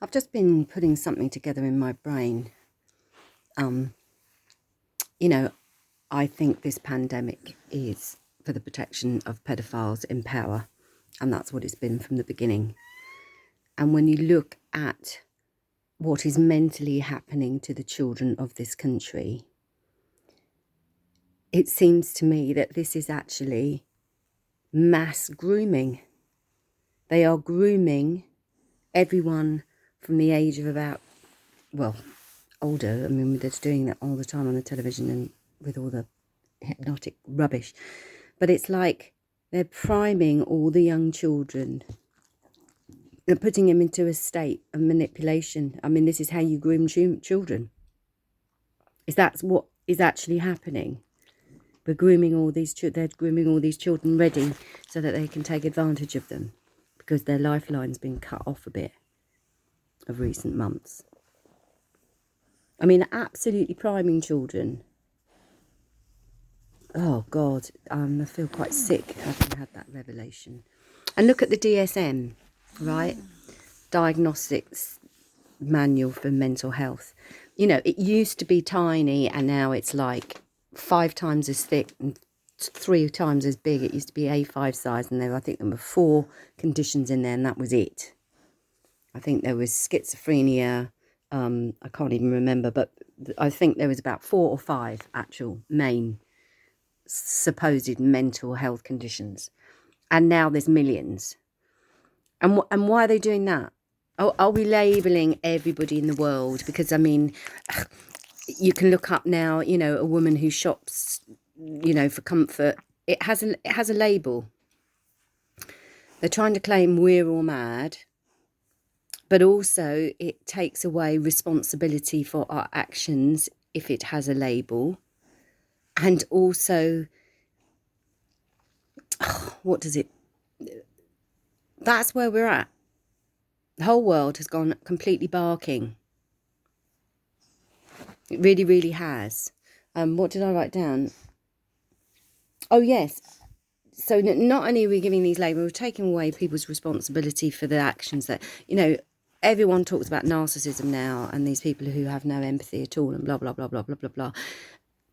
I've just been putting something together in my brain. Um, you know, I think this pandemic is for the protection of pedophiles in power, and that's what it's been from the beginning. And when you look at what is mentally happening to the children of this country, it seems to me that this is actually mass grooming. They are grooming everyone from the age of about, well, older. I mean, they're doing that all the time on the television and with all the hypnotic rubbish. But it's like they're priming all the young children. They're putting them into a state of manipulation. I mean, this is how you groom children. Is that what is actually happening? We're grooming all these they're grooming all these children ready so that they can take advantage of them because their lifeline's been cut off a bit of recent months. I mean, absolutely priming children. Oh, God, I feel quite sick having had that revelation. And look at the DSM, right? Diagnostics Manual for Mental Health. You know, it used to be tiny and now it's like 5 times as thick and 3 times as big. It used to be A5 size and I think there were 4 conditions in there and that was it. I think there was schizophrenia, I can't even remember, but I think there was about 4 or 5 actual main supposed mental health conditions. And now there's millions. And why are they doing that? Are we labelling everybody in the world? Because, I mean, you can look up now, you know, a woman who shops, you know, for comfort. It has a label. They're trying to claim we're all mad. But also it takes away responsibility for our actions if it has a label. And also, what does it... That's where we're at. The whole world has gone completely barking. It really, really has. What did I write down? Oh, yes. So not only are we giving these labels, we're taking away people's responsibility for the actions that, you know, everyone talks about narcissism now and these people who have no empathy at all and blah, blah, blah, blah, blah, blah, blah.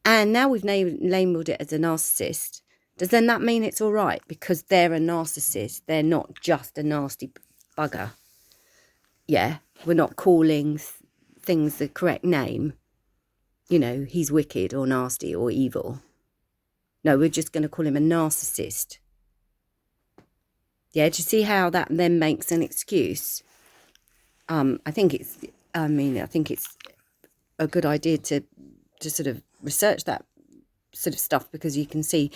And now we've labelled it as a narcissist. Does then that mean it's all right because they're a narcissist? They're not just a nasty bugger. Yeah, we're not calling things the correct name. You know, he's wicked or nasty or evil. No, we're just going to call him a narcissist. Yeah, do you see how that then makes an excuse? I think it's a good idea to sort of research that sort of stuff because you can see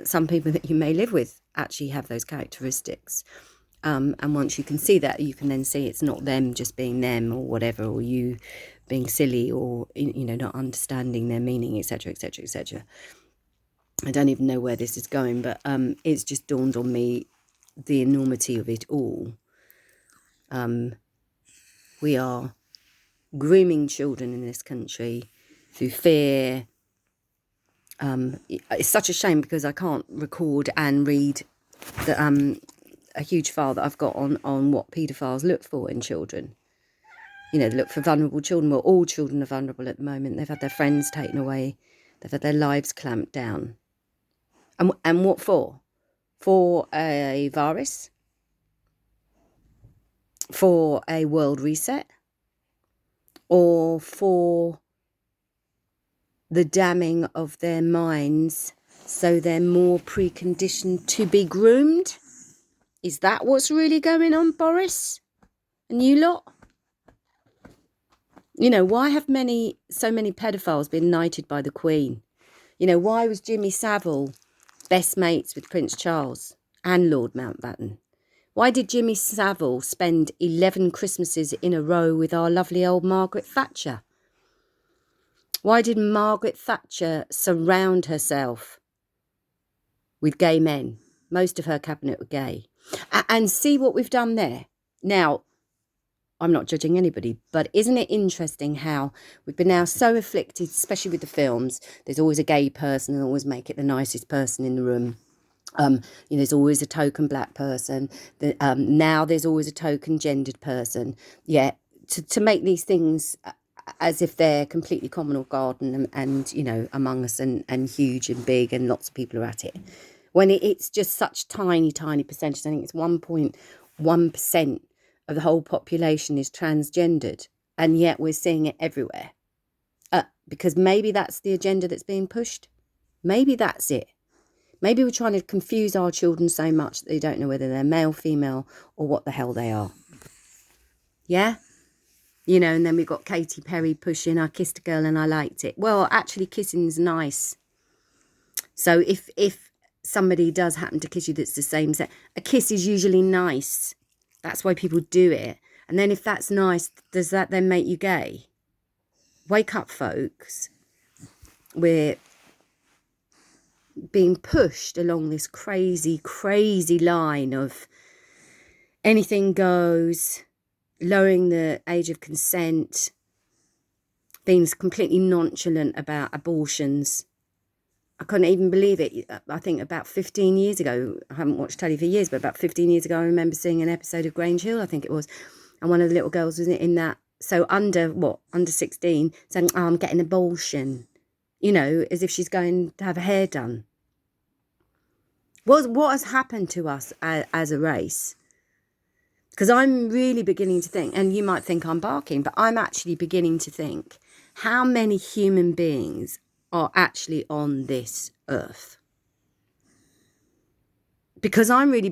some people that you may live with actually have those characteristics. And once you can see that, you can then see it's not them just being them or whatever, or you being silly or, you know, not understanding their meaning, etc., etc., etc. I don't even know where this is going, but it's just dawned on me the enormity of it all. We are grooming children in this country through fear. It's such a shame because I can't record and read a huge file that I've got on what paedophiles look for in children. You know, they look for vulnerable children. Well, all children are vulnerable at the moment. They've had their friends taken away. They've had their lives clamped down. And what for? For a virus? For a world reset? Or for the damning of their minds so they're more preconditioned to be groomed? Is that what's really going on, Boris? And you lot? You know, why have so many pedophiles been knighted by the Queen? You know, why was Jimmy Savile best mates with Prince Charles and Lord Mountbatten? Why did Jimmy Savile spend 11 Christmases in a row with our lovely old Margaret Thatcher? Why did Margaret Thatcher surround herself with gay men? Most of her cabinet were gay. And see what we've done there. Now, I'm not judging anybody, but isn't it interesting how we've been now so afflicted, especially with the films, there's always a gay person and always make it the nicest person in the room. You know, there's always a token black person. Now there's always a token gendered person. Yeah, to make these things as if they're completely common or garden and you know, among us and huge and big and lots of people are at it. When it's just such tiny percentage. I think it's 1.1% of the whole population is transgendered, and yet we're seeing it everywhere. Because maybe that's the agenda that's being pushed. Maybe that's it. Maybe we're trying to confuse our children so much that they don't know whether they're male, female, or what the hell they are. Yeah? You know, and then we've got Katy Perry pushing, I kissed a girl and I liked it. Well, actually kissing's nice. So if somebody does happen to kiss you that's the same sex, a kiss is usually nice. That's why people do it. And then if that's nice, does that then make you gay? Wake up, folks. We're being pushed along this crazy line of anything goes, lowering the age of consent, being completely nonchalant about abortions. I couldn't even believe it. I think about 15 years ago, I haven't watched telly for years, but about 15 years ago, I remember seeing an episode of Grange Hill, I think it was, and one of the little girls was in that. So under 16, saying, oh, I'm getting an abortion, you know, as if she's going to have her hair done. What has happened to us as a race? Because I'm really beginning to think, and you might think I'm barking, but I'm actually beginning to think, how many human beings are actually on this earth? Because I'm really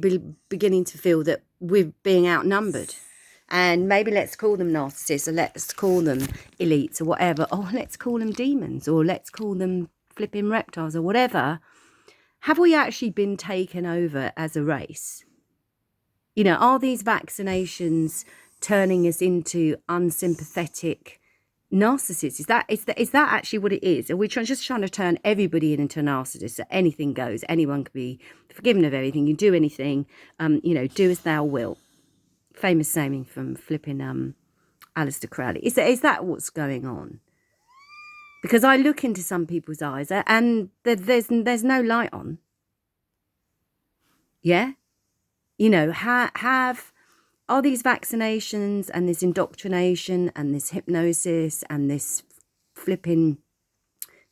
beginning to feel that we're being outnumbered. And maybe let's call them narcissists, or let's call them elites, or whatever. Or let's call them demons, or let's call them flipping reptiles, or whatever. Have we actually been taken over as a race? You know, are these vaccinations turning us into unsympathetic narcissists? Is that actually what it is? Are we just trying to turn everybody into a narcissist, so anything goes, anyone can be forgiven of everything, you do anything, you know, do as thou wilt. Famous saying from flipping Aleister Crowley. Is that what's going on? Because I look into some people's eyes and there's no light on. Yeah? You know, are these vaccinations and this indoctrination and this hypnosis and this flipping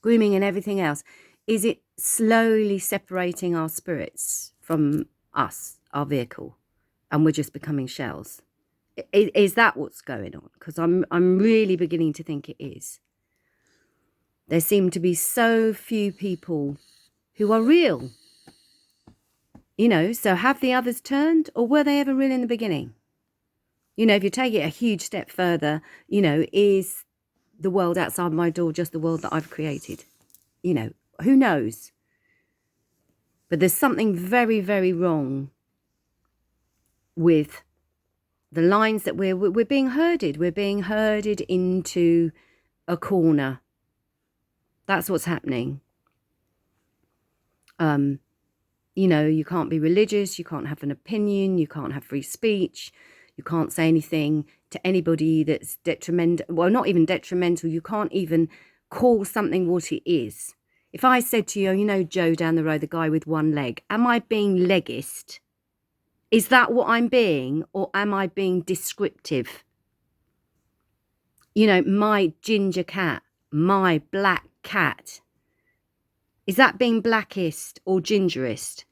grooming and everything else, is it slowly separating our spirits from us, our vehicle, and we're just becoming shells? Is that what's going on? Because I'm really beginning to think it is. There seem to be so few people who are real. You know, so have the others turned, or were they ever real in the beginning? You know, if you take it a huge step further, you know, is the world outside my door just the world that I've created? You know, who knows? But there's something very, very wrong with the lines that we're being herded. We're being herded into a corner. That's what's happening. You know, you can't be religious, you can't have an opinion, you can't have free speech, you can't say anything to anybody that's detrimental. Well, not even detrimental, you can't even call something what it is. If I said to you, you know, Joe down the road, the guy with one leg, am I being legist? Is that what I'm being, or am I being descriptive? You know, my ginger cat, my black cat. Is that being blackest or gingerest?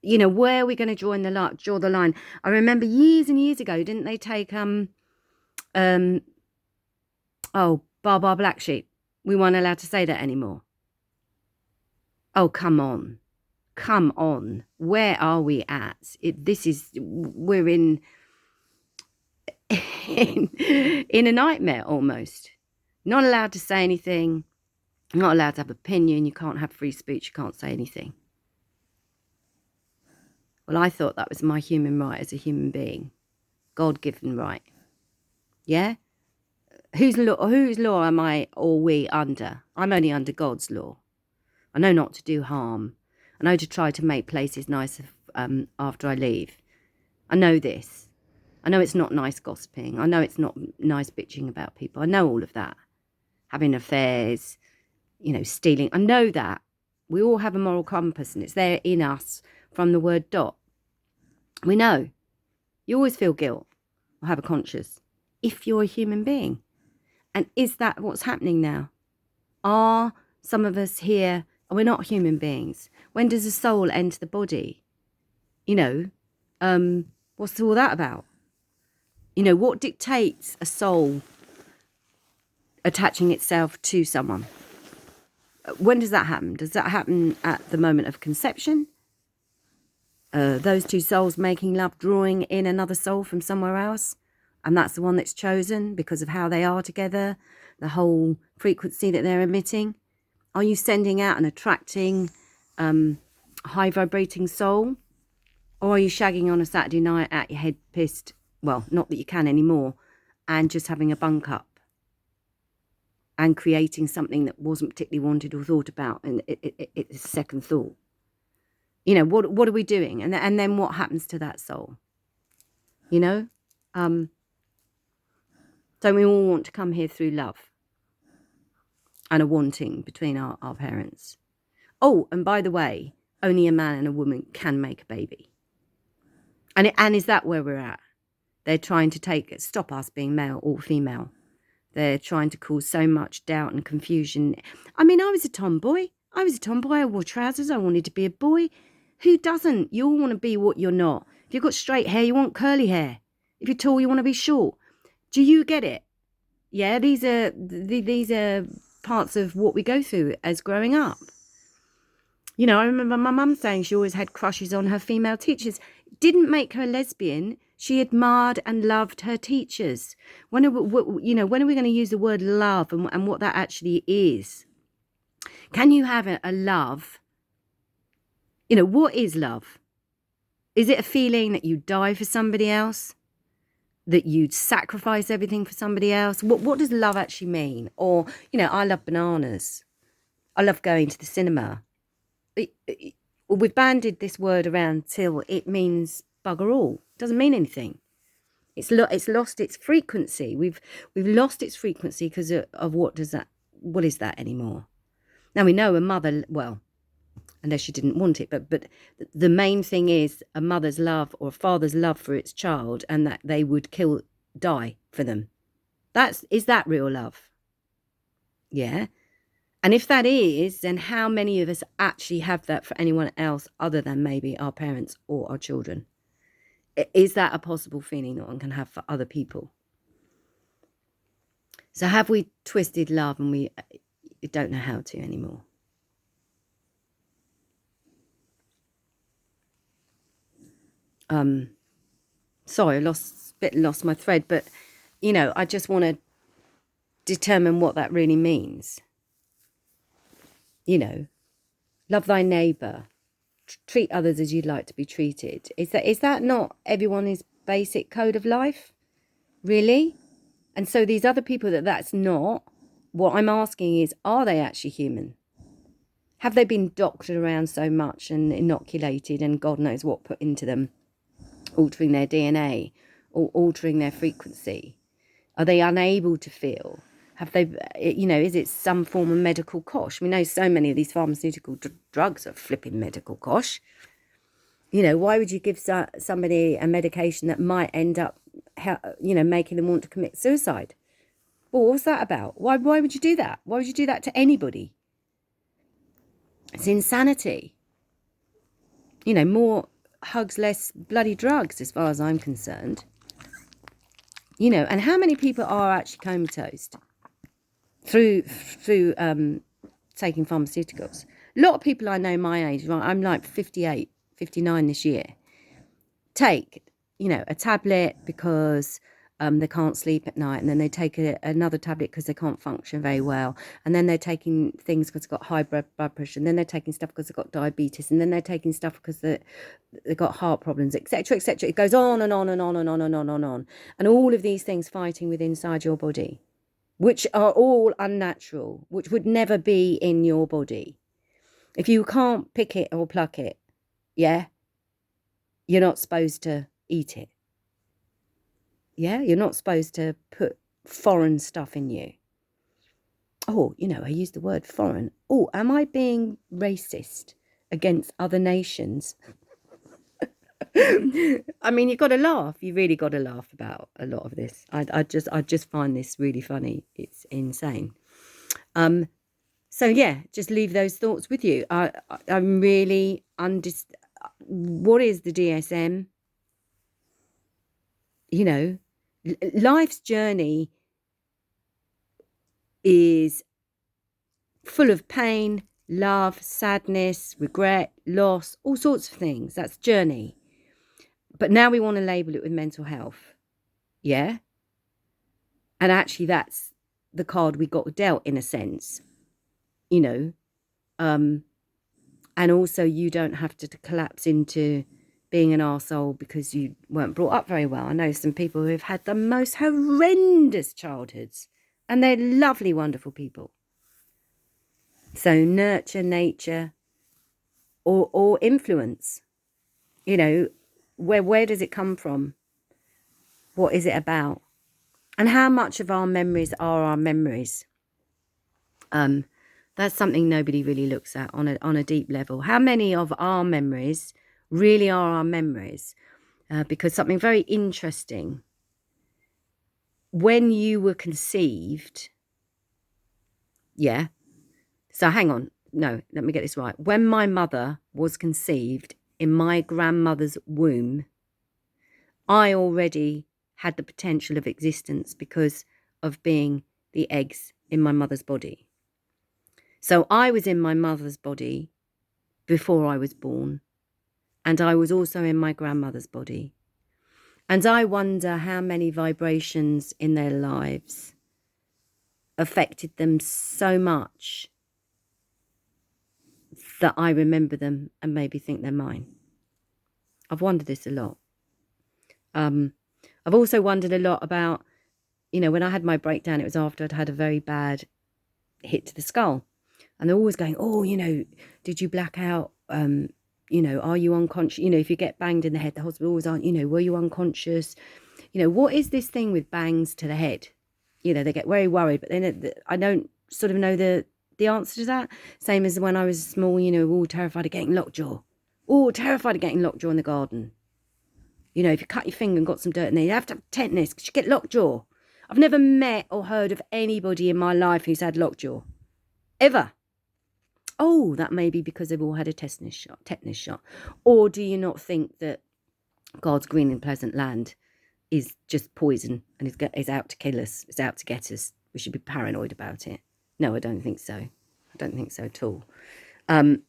You know, where are we going to draw the line? I remember years and years ago, didn't they take Bar Bar Black Sheep? We weren't allowed to say that anymore. Oh, come on. Come on. Where are we at? We're in a nightmare almost. Not allowed to say anything. Not allowed to have opinion. You can't have free speech. You can't say anything. Well, I thought that was my human right as a human being. God-given right. Yeah? Whose law am I or we under? I'm only under God's law. I know not to do harm. I know to try to make places nicer after I leave. I know this. I know it's not nice gossiping. I know it's not nice bitching about people. I know all of that. Having affairs, you know, stealing. I know that. We all have a moral compass and it's there in us from the word dot. We know. You always feel guilt or have a conscience. if you're a human being. And is that what's happening now? Are some of us here, we're not human beings? When does the soul enter the body? You know, what's all that about? You know, what dictates a soul attaching itself to someone? When does that happen? Does that happen at the moment of conception? Those two souls making love, drawing in another soul from somewhere else, and that's the one that's chosen because of how they are together, the whole frequency that they're emitting? Are you sending out and attracting high vibrating soul? Or are you shagging on a Saturday night at your head pissed? Well, not that you can anymore, and just having a bunk up and creating something that wasn't particularly wanted or thought about, and it's a second thought. You know, what are we doing? And then what happens to that soul? You know? So we all want to come here through love and a wanting between our parents. Oh, and by the way, only a man and a woman can make a baby. And is that where we're at? They're trying to stop us being male or female. They're trying to cause so much doubt and confusion. I mean, I was a tomboy. I wore trousers. I wanted to be a boy. Who doesn't? You all want to be what you're not. If you've got straight hair, you want curly hair. If you're tall, you want to be short. Do you get it? Yeah, these are parts of what we go through as growing up. You know, I remember my mum saying she always had crushes on her female teachers. Didn't make her lesbian. She admired and loved her teachers. When are we going to use the word love and what that actually is? Can you have a love? You know, what is love? Is it a feeling that you die for somebody else? That you'd sacrifice everything for somebody else? What does love actually mean? Or, you know, I love bananas. I love going to the cinema. We've bandied this word around till it means bugger all. It doesn't mean anything. It's lost its frequency. We've lost its frequency because of what is that anymore? Now we know a mother, well, unless she didn't want it, but the main thing is a mother's love or a father's love for its child, and that they would die for them. Is that real love? Yeah. And if that is, then how many of us actually have that for anyone else other than maybe our parents or our children? Is that a possible feeling that one can have for other people? So have we twisted love and we don't know how to anymore? Sorry, I lost my thread, but, you know, I just want to determine what that really means. You know, love thy neighbour, treat others as you'd like to be treated. Is that not everyone's basic code of life? Really? And so these other people that's not, what I'm asking is, are they actually human? Have they been doctored around so much and inoculated and God knows what put into them, altering their DNA or altering their frequency? Are they unable to feel? Have they, you know, is it some form of medical kosh? We know so many of these pharmaceutical drugs are flipping medical kosh. You know, why would you give somebody a medication that might end up, you know, making them want to commit suicide? Well, what's that about? Why would you do that? Why would you do that to anybody? It's insanity. You know, more hugs, less bloody drugs, as far as I'm concerned. You know, and how many people are actually comatose through taking pharmaceuticals? A lot of people I know my age, right, I'm like 58, 59 this year, take, you know, a tablet because they can't sleep at night, and then they take another tablet because they can't function very well, and then they're taking things because they've got high blood pressure, and then they're taking stuff because they've got diabetes, and then they're taking stuff because they've got heart problems, etc., etc. It goes on and on and on and on and on and on, and all of these things fighting with inside your body, which are all unnatural, which would never be in your body. If you can't pick it or pluck it, yeah, you're not supposed to eat it. Yeah, you're not supposed to put foreign stuff in you. Oh, you know, I use the word foreign. Oh, am I being racist against other nations? I mean, you've got to laugh. You really got to laugh about a lot of this. I just find this really funny. It's insane. So yeah, just leave those thoughts with you. I'm really what is the DSM? You know, life's journey is full of pain, love, sadness, regret, loss, all sorts of things. That's journey. But now we want to label it with mental health. Yeah. And actually that's the card we got dealt in a sense, you know. And also you don't have to collapse into being an arsehole because you weren't brought up very well. I know some people who have had the most horrendous childhoods and they're lovely, wonderful people. So nurture, nature, or influence, you know, where does it come from? What is it about? And how much of our memories are our memories? That's something nobody really looks at on a deep level. How many of our memories really are our memories? Because something very interesting, when you were conceived, yeah, so hang on, no, let me get this right. When my mother was conceived in my grandmother's womb, I already had the potential of existence because of being the eggs in my mother's body. So I was in my mother's body before I was born, and I was also in my grandmother's body. And I wonder how many vibrations in their lives affected them so much that I remember them and maybe think they're mine. I've wondered this a lot. I've also wondered a lot about, you know, when I had my breakdown, it was after I'd had a very bad hit to the skull. And they're always going, oh, you know, did you black out? You know, are you unconscious? You know, if you get banged in the head, the hospital always aren't, you know, were you unconscious? You know, what is this thing with bangs to the head? You know, they get very worried, but then I don't sort of know the answer to that. Same as when I was small, you know, all terrified of getting lockjaw. Oh, terrified of getting lockjaw in the garden. You know, if you cut your finger and got some dirt in there, you have to have tetanus because you get lockjaw. I've never met or heard of anybody in my life who's had lockjaw. Ever. Oh, that may be because they've all had a tetanus shot. Or do you not think that God's green and pleasant land is just poison and is out to kill us, is out to get us? We should be paranoid about it. No, I don't think so. I don't think so at all. I'm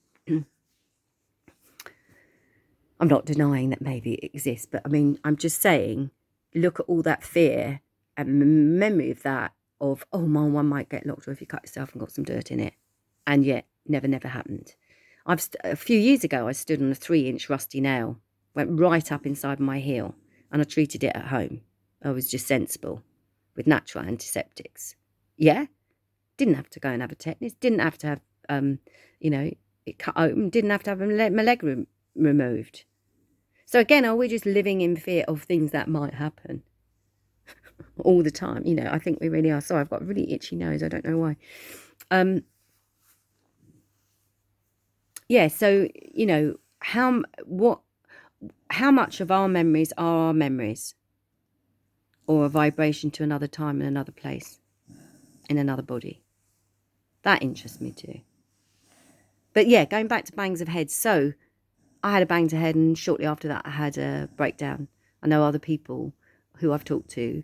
not denying that maybe it exists, but I mean, I'm just saying, look at all that fear and memory of that, of, oh, one might get locked, or if you cut yourself and got some dirt in it. And yet, never happened. A few years ago, I stood on a 3-inch rusty nail, went right up inside my heel, and I treated it at home. I was just sensible with natural antiseptics. Yeah, didn't have to go and have a tetanus, didn't have to have, you know, it cut open, didn't have to have my leg removed. So again, are we just living in fear of things that might happen all the time? You know, I think we really are. Sorry, I've got a really itchy nose. I don't know why. Yeah, so, you know, how much of our memories are our memories, or a vibration to another time in another place, in another body? That interests me too. But yeah, going back to bangs of heads. So I had a bang to head, and shortly after that I had a breakdown. I know other people who I've talked to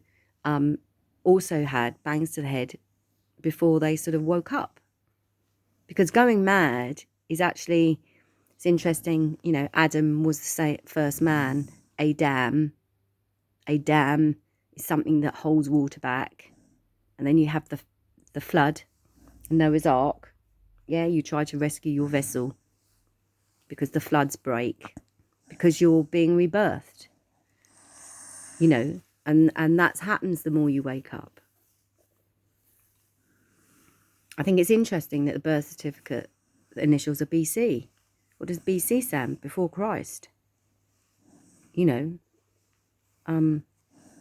also had bangs to the head before they sort of woke up. Because going mad is actually, it's interesting, you know, Adam was the first man. A dam is something that holds water back. And then you have the flood, Noah's Ark. Yeah, you try to rescue your vessel because the floods break, because you're being rebirthed, you know, and that happens the more you wake up. I think it's interesting that the birth certificate, the initials are BC. What does BC stand? Before Christ. You know,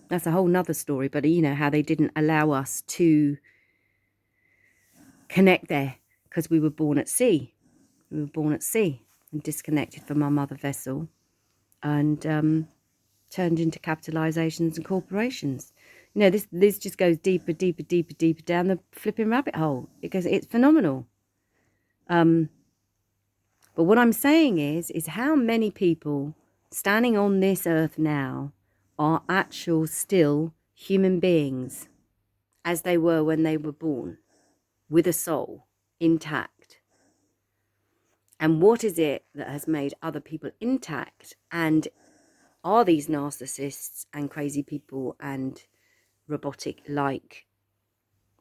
that's a whole nother story, but you know, how they didn't allow us to connect there because we were born at sea. We were born at sea and disconnected from our mother vessel. and turned into capitalizations and corporations. You know, this just goes deeper down the flipping rabbit hole. It's phenomenal. But what I'm saying is how many people standing on this earth now are actual still human beings as they were when they were born, with a soul intact. And what is it that has made other people intact? And are these narcissists and crazy people and robotic like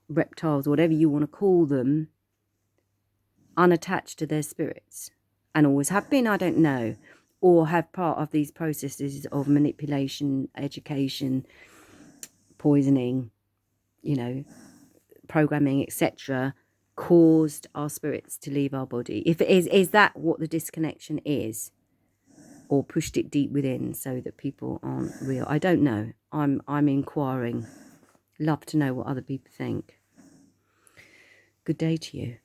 reptiles, whatever you want to call them, unattached to their spirits and always have been? I don't know. Or have part of these processes of manipulation, education, poisoning, you know, programming, etc., caused our spirits to leave our body? If it is that what the disconnection is, or pushed it deep within so that people aren't real? I don't know. I'm inquiring. Love to know what other people think. Good day to you.